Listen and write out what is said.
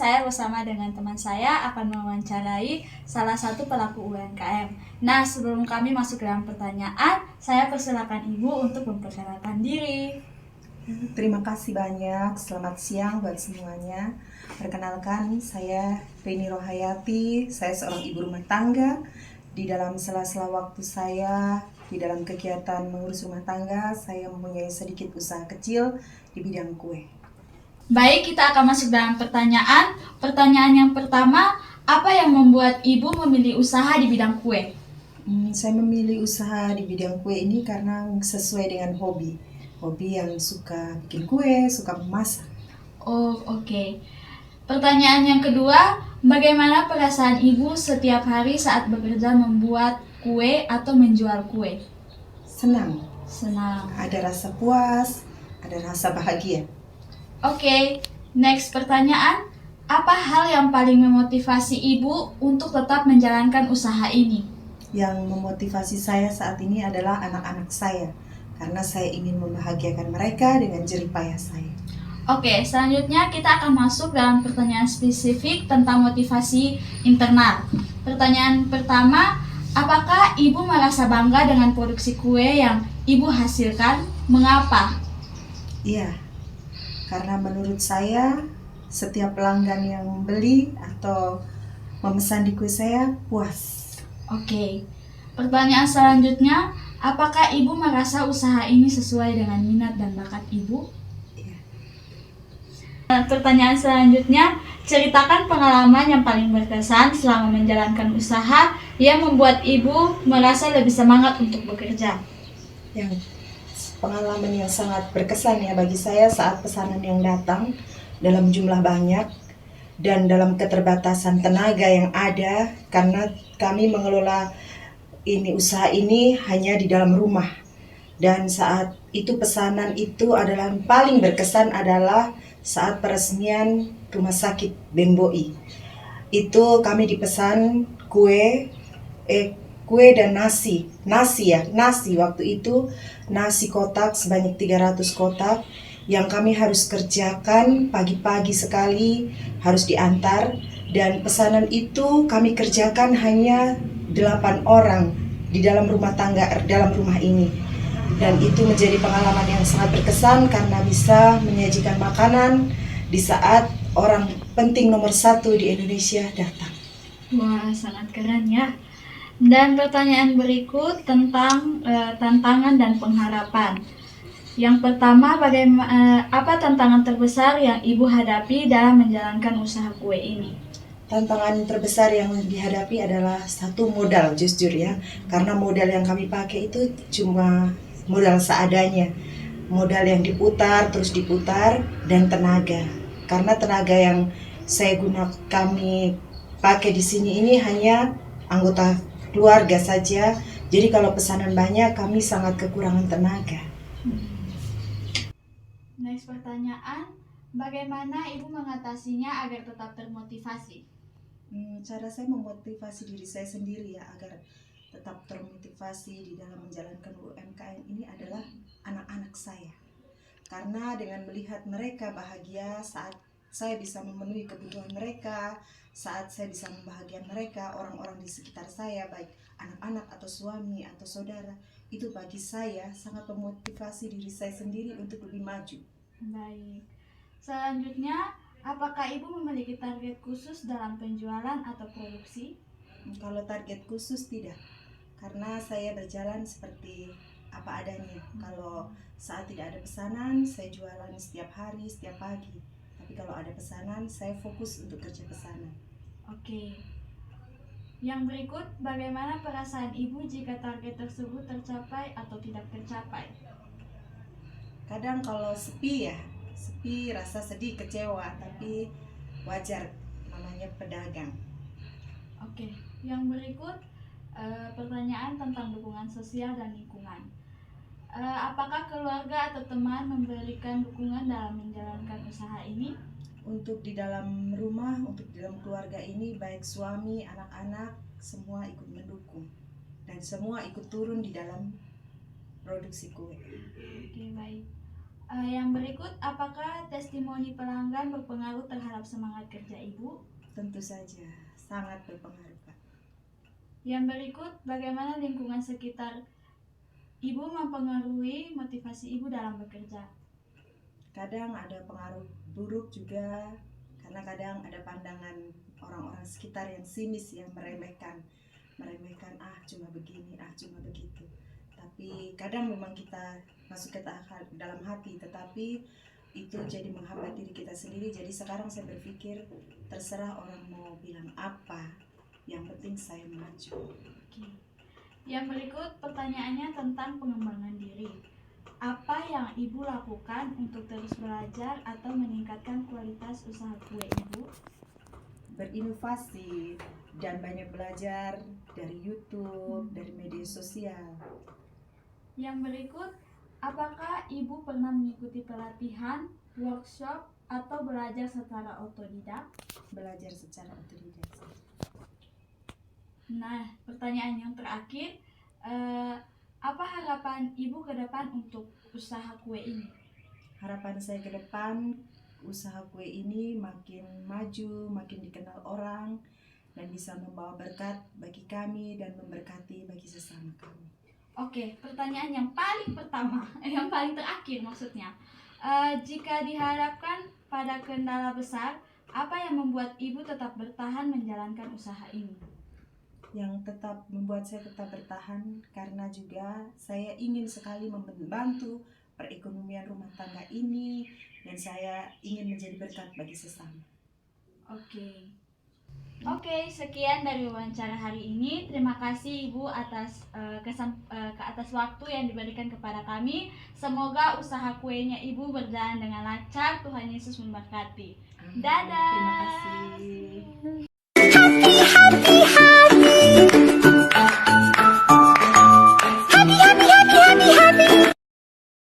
saya bersama dengan teman saya akan mewawancarai salah satu pelaku UMKM. Nah, sebelum kami masuk ke dalam pertanyaan, saya persilakan Ibu untuk memperkenalkan diri. Terima kasih banyak, selamat siang buat semuanya. Perkenalkan, saya Rini Rohayati, saya seorang ibu rumah tangga. Di dalam sela-sela waktu saya, di dalam kegiatan mengurus rumah tangga, saya mempunyai sedikit usaha kecil di bidang kue. Baik, kita akan masuk dalam pertanyaan. Pertanyaan yang pertama, apa yang membuat Ibu memilih usaha di bidang kue? Saya memilih usaha di bidang kue ini karena sesuai dengan hobi yang suka bikin kue, suka memasak. Oh, oke. Pertanyaan yang kedua, bagaimana perasaan Ibu setiap hari saat bekerja membuat kue atau menjual kue? Senang, Senang. ada rasa puas, ada rasa bahagia. Oke, next pertanyaan. Apa hal yang paling memotivasi Ibu untuk tetap menjalankan usaha ini? Yang memotivasi saya saat ini adalah anak-anak saya, karena saya ingin membahagiakan mereka dengan jerih payah saya. Oke, selanjutnya kita akan masuk dalam pertanyaan spesifik tentang motivasi internal. Pertanyaan pertama, apakah Ibu merasa bangga dengan produksi kue yang Ibu hasilkan? Mengapa? Iya, karena menurut saya setiap pelanggan yang membeli atau memesan di kue saya puas. Oke, pertanyaan selanjutnya, apakah Ibu merasa usaha ini sesuai dengan minat dan bakat Ibu? Iya. Pertanyaan selanjutnya, ceritakan pengalaman yang paling berkesan selama menjalankan usaha yang membuat Ibu merasa lebih semangat untuk bekerja. Yang pengalaman yang sangat berkesan ya bagi saya saat pesanan yang datang dalam jumlah banyak dan dalam keterbatasan tenaga yang ada, karena kami mengelola usaha ini hanya di dalam rumah. Dan saat itu pesanan itu adalah yang paling berkesan adalah saat peresmian rumah sakit Bemboi. Itu kami dipesan kue dan nasi waktu itu, nasi kotak sebanyak 300 kotak yang kami harus kerjakan pagi-pagi sekali, harus diantar, dan pesanan itu kami kerjakan hanya 8 orang di dalam rumah ini. Dan itu menjadi pengalaman yang sangat berkesan karena bisa menyajikan makanan di saat orang penting nomor 1 di Indonesia datang. Wah, sangat keren ya. Dan pertanyaan berikut tentang tantangan dan pengharapan. Yang pertama, apa tantangan terbesar yang Ibu hadapi dalam menjalankan usaha kue ini? Tantangan terbesar yang dihadapi adalah satu, modal, jujur ya. Karena modal yang kami pakai itu cuma modal seadanya. Modal yang diputar, terus diputar, dan tenaga. Karena tenaga yang kami pakai di sini ini hanya anggota keluarga saja. Jadi kalau pesanan banyak, kami sangat kekurangan tenaga. Next pertanyaan, bagaimana Ibu mengatasinya agar tetap termotivasi? Cara saya memotivasi diri saya sendiri ya agar tetap termotivasi di dalam menjalankan UMKM ini adalah anak-anak saya. Karena dengan melihat mereka bahagia saat saya bisa memenuhi kebutuhan mereka, saat saya bisa membahagiakan mereka, orang-orang di sekitar saya, baik anak-anak atau suami atau saudara, itu bagi saya sangat memotivasi diri saya sendiri untuk lebih maju. Baik. Selanjutnya, apakah Ibu memiliki target khusus dalam penjualan atau produksi? Kalau target khusus tidak, karena saya berjalan seperti apa adanya. Kalau saat tidak ada pesanan, saya jualan setiap hari, setiap pagi. Tapi kalau ada pesanan, saya fokus untuk kerja pesanan. Oke. Yang berikut, bagaimana perasaan Ibu jika target tersebut tercapai atau tidak tercapai? Kadang kalau sepi rasa sedih, kecewa, tapi wajar, namanya pedagang. Oke, yang berikut pertanyaan tentang dukungan sosial dan lingkungan. Apakah keluarga atau teman memberikan dukungan dalam menjalankan usaha ini? Untuk di dalam rumah, untuk di dalam keluarga ini, baik suami, anak-anak, semua ikut mendukung. Dan semua ikut turun di dalam produksi kue. Oke, baik. Yang berikut, apakah testimoni pelanggan berpengaruh terhadap semangat kerja Ibu? Tentu saja, sangat berpengaruh, Kak. Yang berikut, bagaimana lingkungan sekitar Ibu mempengaruhi motivasi Ibu dalam bekerja? Kadang ada pengaruh buruk juga, karena kadang ada pandangan orang-orang sekitar yang sinis, yang meremehkan, cuma begini, cuma begitu. Tapi kadang memang kita masuk ke dalam hati, tetapi itu jadi menghambat diri kita sendiri. Jadi sekarang saya berpikir, terserah orang mau bilang apa, yang penting saya maju. Oke. Yang berikut pertanyaannya tentang pengembangan diri. Apa yang Ibu lakukan untuk terus belajar atau meningkatkan kualitas usaha kue Ibu? Berinovasi dan banyak belajar dari YouTube, dari media sosial. Yang berikut, apakah Ibu pernah mengikuti pelatihan, workshop, atau belajar secara otodidak? Belajar secara otodidak. Nah, pertanyaan yang terakhir, apa harapan Ibu ke depan untuk usaha kue ini? Harapan saya ke depan, usaha kue ini makin maju, makin dikenal orang, dan bisa membawa berkat bagi kami dan memberkati bagi sesama kami. Oke, pertanyaan yang paling pertama, yang paling terakhir maksudnya. Jika dihadapkan pada kendala besar, apa yang membuat Ibu tetap bertahan menjalankan usaha ini? Yang tetap membuat saya tetap bertahan karena juga saya ingin sekali membantu perekonomian rumah tangga ini, dan saya ingin menjadi berkat bagi sesama. Oke, sekian dari wawancara hari ini. Terima kasih Ibu atas atas waktu yang diberikan kepada kami. Semoga usaha kuenya Ibu berjalan dengan lancar. Tuhan Yesus memberkati. Amin. Dadah. Terima kasih.